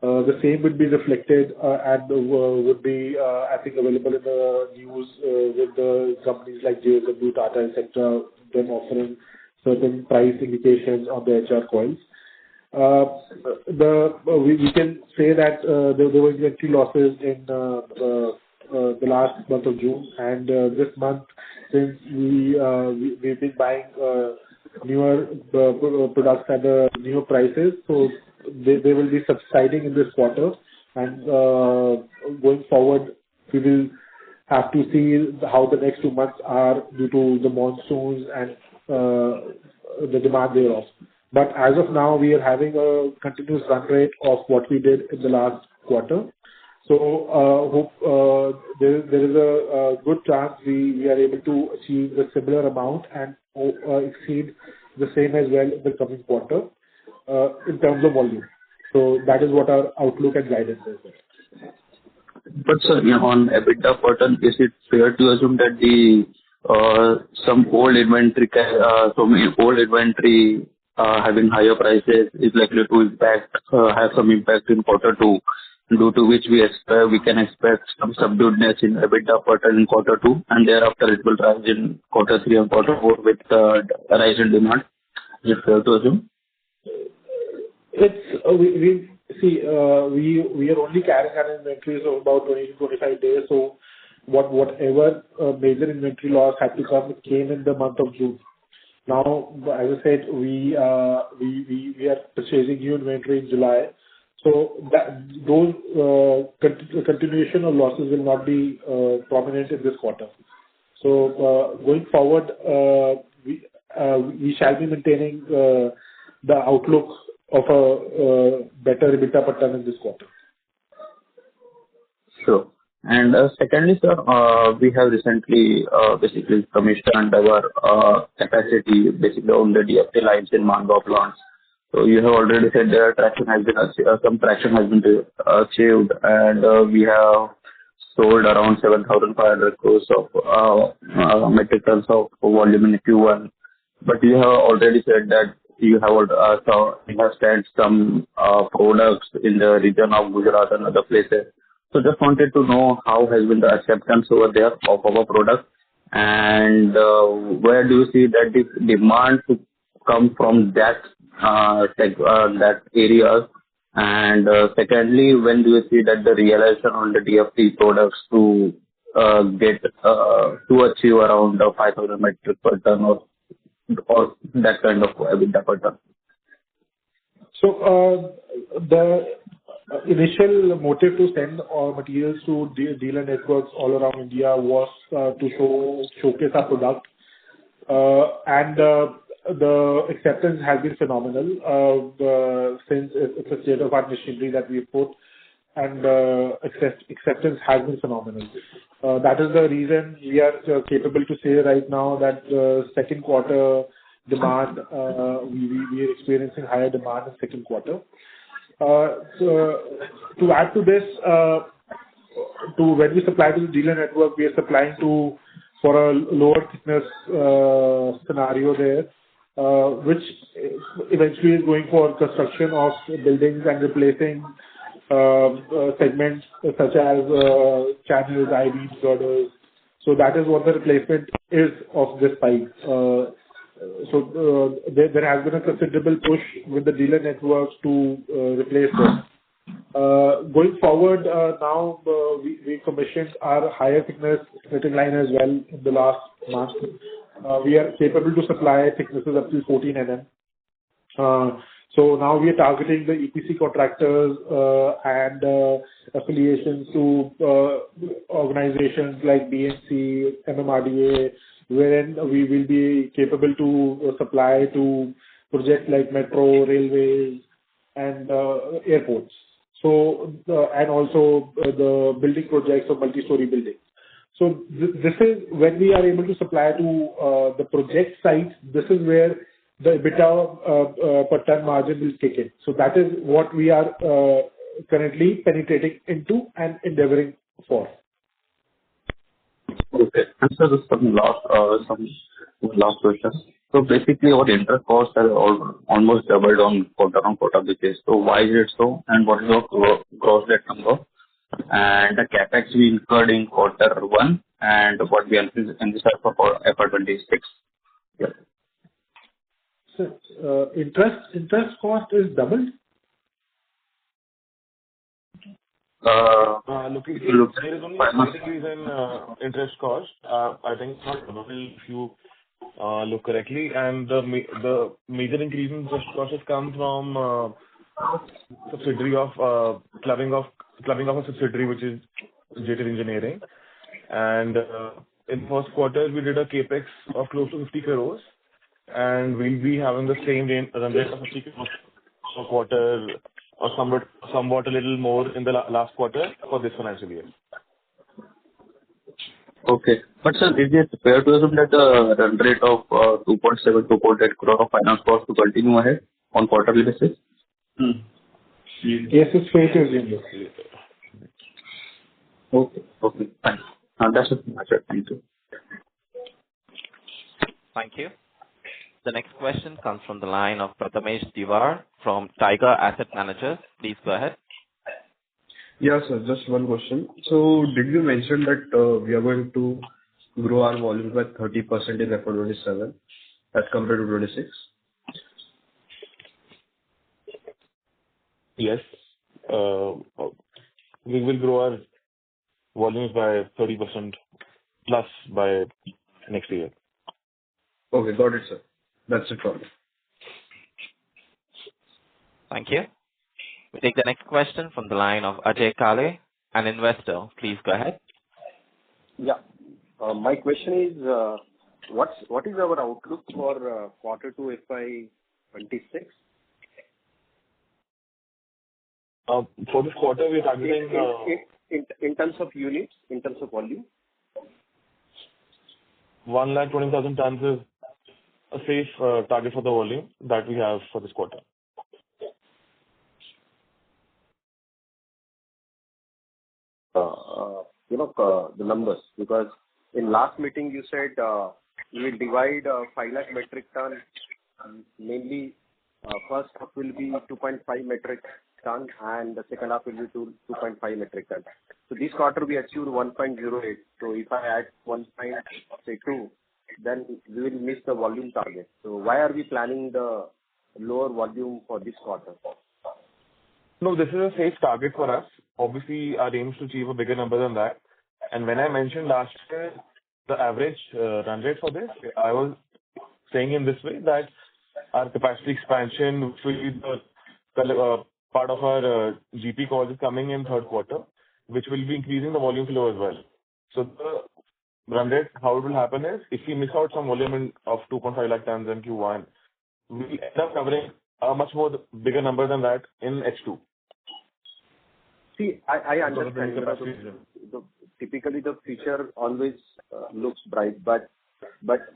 The same would be reflected and would be, I think, available in the news with the companies like JSW, Tata, etc., them offering certain price indications on the HR coils. We can say that there were inventory losses in the last month of June, and this month, since we've been buying newer products at the newer prices, so they will be subsiding in this quarter, and going forward, we will have to see how the next 2 months are due to the monsoons and the demand thereof. But as of now, we are having a continuous run rate of what we did in the last quarter. So hope there is a good chance we are able to achieve a similar amount and exceed the same as well in the coming quarter in terms of volume. So that is what our outlook and guidance is. But sir, on EBITDA per ton, is it fair to assume that some old inventory having higher prices is likely to have some impact in quarter two, due to which we can expect some subduedness in EBITDA per ton in quarter two, and thereafter it will rise in quarter three and quarter four with a rise in demand? Is it fair to assume? We are only carrying an inventory of about 20 to 25 days. So whatever major inventory loss had to come came in the month of June. Now, as I said, we are purchasing new inventory in July. So those continuation of losses will not be prominent in this quarter. So going forward, we shall be maintaining the outlook of a better EBITDA per ton in this quarter. Sure. And secondly, sir, we have recently basically commissioned our capacity basically on the DFT lines in Mangaon plants. So you have already said some traction has been achieved, and we have sold around 7,500 crores of metric tons of volume in Q1. But you have already said that you have sent some products in the region of Gujarat and other places. So just wanted to know how has been the acceptance over there of our product, and where do you see that the demand to come from that area, And secondly, when do you see that the realization on the DFT products to get to achieve around 5,000 metric per ton or that kind of EBITDA per ton? So, the initial motive to send our materials to dealer networks all around India was to showcase our product. And the acceptance has been phenomenal, since it's a state-of-art machinery that we've put, and acceptance has been phenomenal. That is the reason we are capable to say right now that second quarter demand, we are experiencing higher demand in second quarter. So to add to this, when we supply to the dealer network, we are supplying for a lower thickness scenario there, which eventually is going for construction of buildings and replacing segments such as channels, I-beams, girders. So that is what the replacement is of this pipe. So there has been a considerable push with the dealer networks to replace them. Going forward, now we commissioned our higher thickness fitting line as well in the last month. We are capable to supply thicknesses up to 14 mm. So now we are targeting the EPC contractors and affiliations to organizations like BNC, MMRDA, wherein we will be capable to supply to projects like metro, railways, and airports. So, and also the building projects of multi-story buildings. So this is when we are able to supply to the project sites. This is where the EBITDA per ton margin will kick in. So that is what we are currently penetrating into and endeavoring for. Okay. And so just some last questions. So basically, our interest costs are almost doubled on quarter-on-quarter basis. So why is it so? And what is your gross debt number? And the capex we incurred in quarter one, and what we anticipate for FY26? Yeah. So, interest cost is doubled? There is only a slight increase in interest cost. I think it's not double if you look correctly. And the major increase in interest cost has come from subsidiary of clubbing of a subsidiary, which is JTL Engineering. And in first quarter, we did a capex of close to 50 crores, and we'll be having the same run rate of 50 crores per quarter, or somewhat a little more in the last quarter for this financial year. Okay. But sir, is it fair to assume that the run rate of 2.7 to 2.8 crore of finance cost to continue ahead on quarterly basis? Yes, it's fair to assume. Okay. Okay. Thanks. That's it. Thank you. Thank you. The next question comes from the line of Prathamesh Diwar from Tiger Asset Managers. Please go ahead. Yeah, sir. Just one question. So did you mention that we are going to grow our volume by 30% in FY27 as compared to 26? Yes. We will grow our volumes by 30% plus by next year. Okay, got it, sir. That's it from me. Thank you. We take the next question from the line of Ajay Kale, an investor. Please go ahead. Yeah. My question is, what is our outlook for quarter 2 FY26? For this quarter, we are targeting in terms of units, in terms of volume? 120,000 tons is a safe target for the volume that we have for this quarter. The numbers, because in last meeting you said you will divide 5 lakh metric ton, mainly first half will be 2.5 metric ton and the second half will be 2.5 metric ton. So this quarter we achieved 1.08. So if I add 1.2, then we will miss the volume target. So why are we planning the lower volume for this quarter? No, this is a safe target for us. Obviously, our aim is to achieve a bigger number than that. And when I mentioned last year, the average run rate for this, I was saying in this way that our capacity expansion, which will be part of our GP calls, is coming in third quarter, which will be increasing the volume flow as well. So the run rate, how it will happen is, if we miss out some volume of 2.5 lakh tons in Q1, we will end up covering a much more bigger number than that in H2. See, I understand. Typically, the future always looks bright, but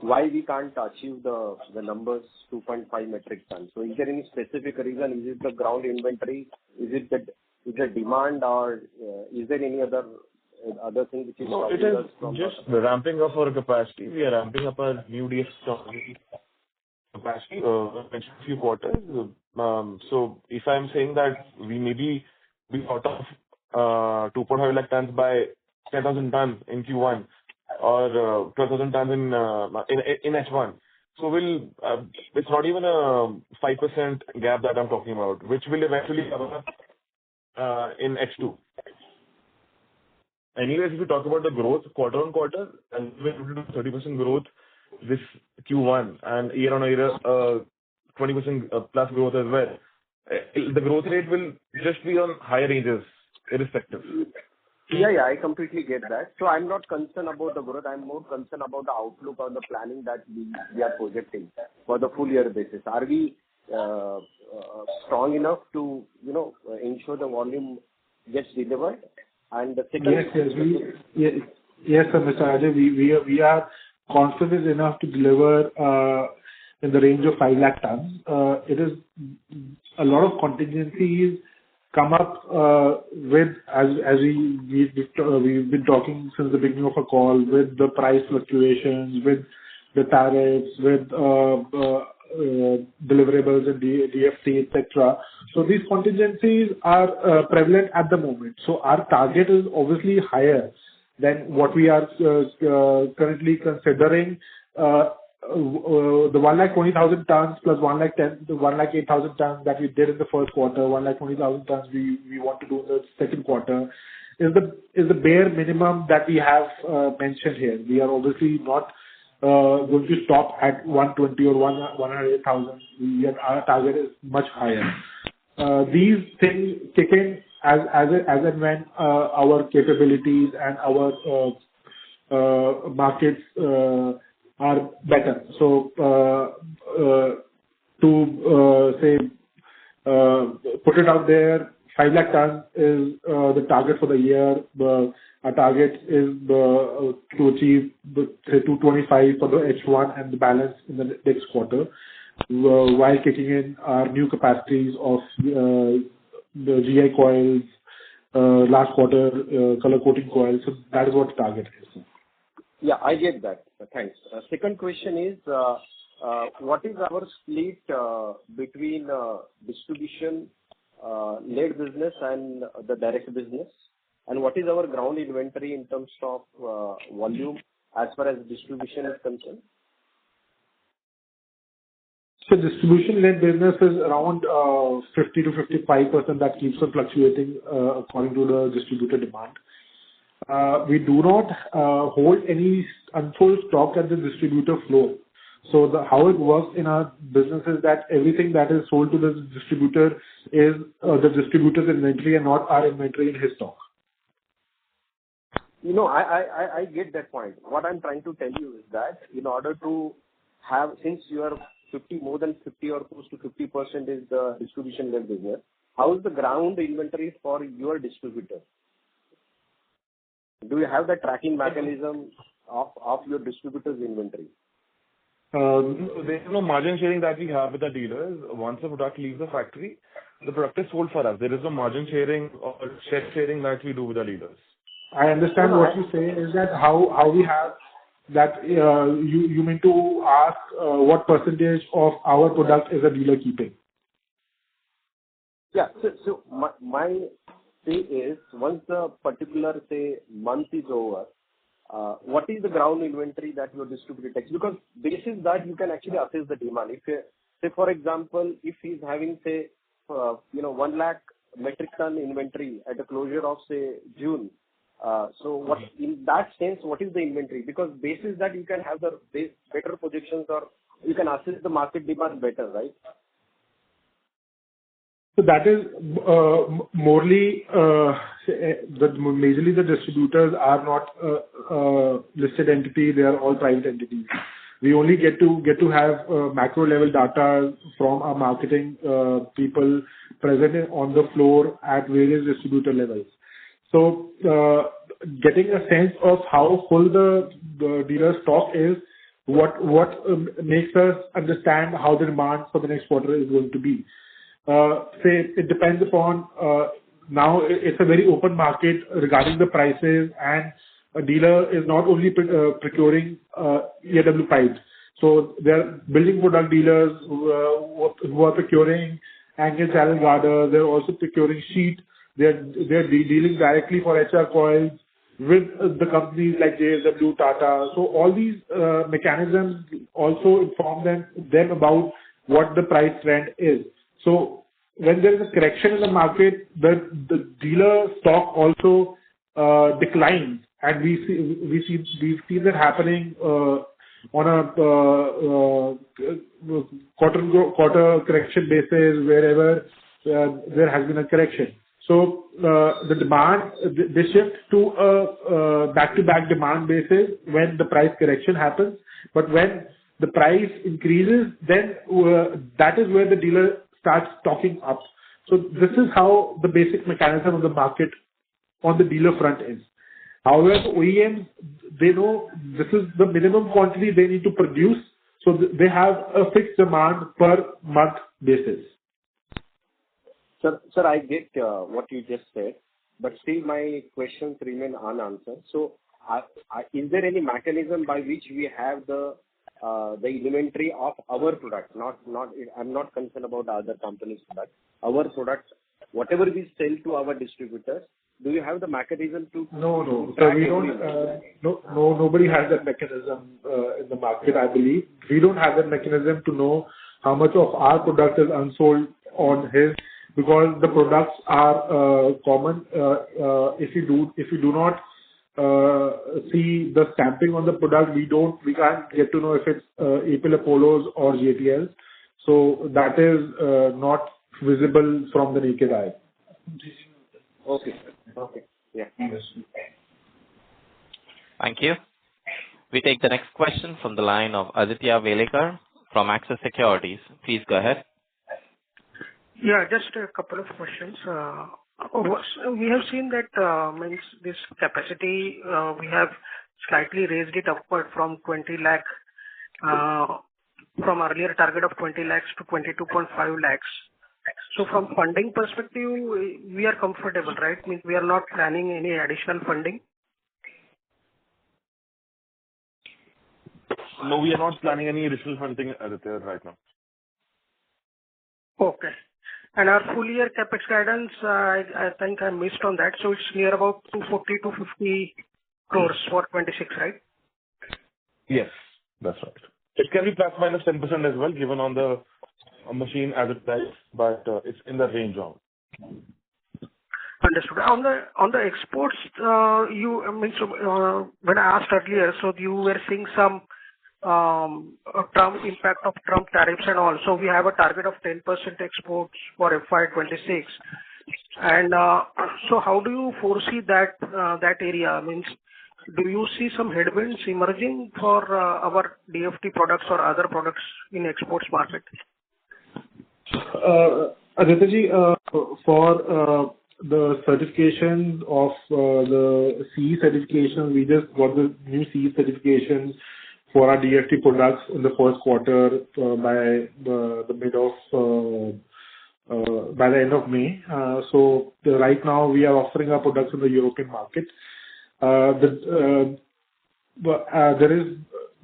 why we can't achieve the numbers 2.5 metric tons? So is there any specific reason? Is it the ground inventory? Is it the demand, or is there any other thing which is stopping us from? No, it is just the ramping up our capacity. We are ramping up our new DF capacity mentioned a few quarters. So if I'm saying that we maybe be out of 2.5 lakh tons by 10,000 tons in Q1 or 12,000 tons in H1. So it's not even a 5% gap that I'm talking about, which will eventually cover up in H2. Anyways, if you talk about the growth quarter on quarter, and we're able to do 30% growth this Q1 and year on year 20% plus growth as well. The growth rate will just be on higher ranges, irrespective. Yeah, I completely get that. So I'm not concerned about the growth. I'm more concerned about the outlook or the planning that we are projecting for the full year basis. Are we strong enough to ensure the volume gets delivered? And the second, yes, sir, Mr. Ajay, we are confident enough to deliver in the range of 5 lakh tons. It is a lot of contingencies come up with, as we've been talking since the beginning of our call, with the price fluctuations, with the tariffs, with deliverables and DFT, etc. So these contingencies are prevalent at the moment. So our target is obviously higher than what we are currently considering. The 1,20,000 tons plus 1,08,000 tons that we did in the first quarter, 1,20,000 tons we want to do in the second quarter is the bare minimum that we have mentioned here. We are obviously not going to stop at 120 or 108,000. Our target is much higher. These things kick in as and when our capabilities and our markets are better. So put it out there, 5 lakh tons is the target for the year. Our target is to achieve 225 for the H1 and the balance in the next quarter, while kicking in our new capacities of the GI coils, last quarter color coating coils. So that is what the target is. Yeah, I get that. Thanks. Second question is, what is our split between distribution-led business and the direct business? And what is our ground inventory in terms of volume as far as distribution is concerned? So distribution-led business is around 50 to 55% that keeps on fluctuating according to the distributor demand. We do not hold any unsold stock at the distributor floor. So how it works in our business is that everything that is sold to the distributor is the distributor's inventory and not our inventory in his stock. I get that point. What I'm trying to tell you is that in order to have, since you are more than 50 or close to 50% is the distribution-led business, how is the ground inventory for your distributor? Do you have the tracking mechanism of your distributor's inventory? There is no margin sharing that we have with the dealers. Once the product leaves the factory, the product is sold for us. There is no margin sharing or share sharing that we do with the dealers. I understand what you say is that how we have that you mean to ask what percentage of our product is a dealer keeping? Yeah. So my say is, once the particular month is over, what is the ground inventory that your distributor takes? Because basis that you can actually assess the demand. If say for example, if he's having 1 lakh metric ton inventory at the closure of, say, June. So what, in that sense, what is the inventory? Because basis that you can have the better projections or you can assess the market demand better, right? So that is morely majorly the distributors are not listed entity. They are all private entities. We only get to have macro level data from our marketing people present on the floor at various distributor levels. So getting a sense of how full the dealer stock is, what makes us understand how the demand for the next quarter is going to be. Say it depends upon now it's a very open market regarding the prices, and a dealer is not only procuring ERW pipes. So they're building product dealers who are procuring angle channel girders. They're also procuring sheet. They're dealing directly for HR coils with the companies like JSW, Tata. So all these mechanisms also inform them about what the price trend is. So when there is a correction in the market, the dealer stock also declines, and we've seen that happening on a quarter correction basis wherever there has been a correction. So the demand, they shift to a back-to-back demand basis when the price correction happens. But when the price increases, then that is where the dealer starts stocking up. So this is how the basic mechanism of the market on the dealer front is. However, OEMs, they know this is the minimum quantity they need to produce, so they have a fixed demand per month basis. Sir, I get what you just said, but still my questions remain unanswered. So, is there any mechanism by which we have the inventory of our product? I'm not concerned about other companies' product. Our products, whatever we sell to our distributors, do you have the mechanism to? No. So we don't. No, nobody has that mechanism in the market. I believe we don't have that mechanism to know how much of our product is unsold on his, because the products are common. If you do not see the stamping on the product, we can't get to know if it's APL Apollos or JTLs. So that is not visible from the naked eye. Okay. Yeah. Thank you. We take the next question from the line of Aditya Velekar from Axis Securities. Please go ahead. Yeah, just a couple of questions. We have seen that means this capacity, we have slightly raised it upward from 20 lakh, from earlier target of 20 lakhs to 22.5 lakhs. So from funding perspective, we are comfortable, right? Means we are not planning any additional funding. No, we are not planning any additional funding right now. Okay. And our full year capex guidance, I think I missed on that. So it's near about 240-250 crores for 26, right? Yes, that's right. It can be plus minus 10% as well, given on the machine as it price, but it's in the range of. Understood. On the exports, when I asked earlier, so you were seeing some impact of Trump tariffs and all. So we have a target of 10% exports for FY26. And so how do you foresee that area? Means, do you see some headwinds emerging for our DFT products or other products in exports market? Aditya, for the certification of the CE certification, we just got the new CE certifications for our DFT products in the first quarter by the end of May. So right now we are offering our products in the European market. There is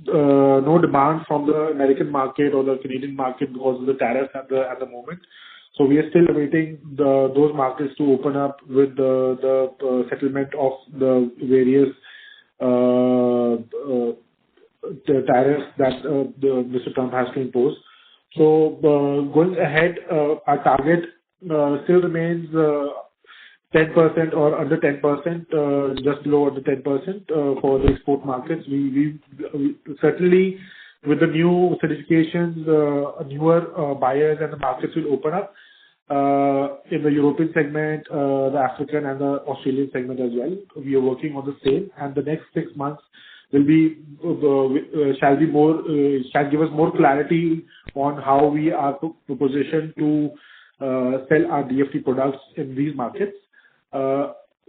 no demand from the American market or the Canadian market because of the tariffs at the moment. So we are still awaiting those markets to open up with the settlement of the various the tariffs that Mr. Trump has to impose. So going ahead, our target still remains 10% or under 10%, just below under 10% for the export markets. We certainly, with the new certifications, newer buyers and the markets will open up in the European segment, the African and the Australian segment as well. We are working on the same, and the next 6 months will be shall give us more clarity on how we are positioned to sell our DFT products in these markets.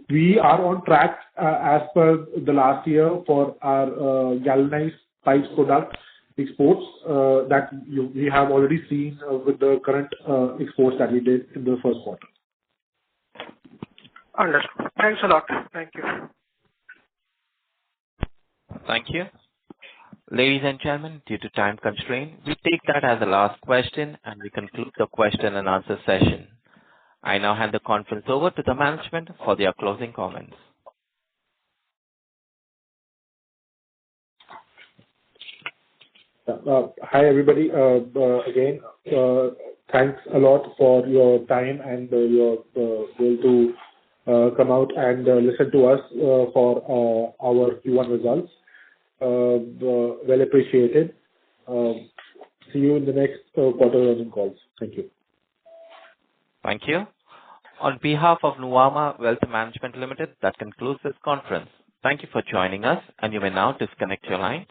We are on track as per the last year for our galvanized pipes product exports that we have already seen with the current exports that we did in the first quarter. Understood. Thanks a lot. Thank you. Thank you. Ladies and gentlemen, due to time constraint, we take that as the last question, and we conclude the question and answer session. I now hand the conference over to the management for their closing comments. Hi, everybody. Again, thanks a lot for your time and your will to come out and listen to us for our Q1 results. Well appreciated. See you in the next quarter earnings calls. Thank you. Thank you. On behalf of Nuvama Wealth Management Limited, that concludes this conference. Thank you for joining us, and you may now disconnect your lines.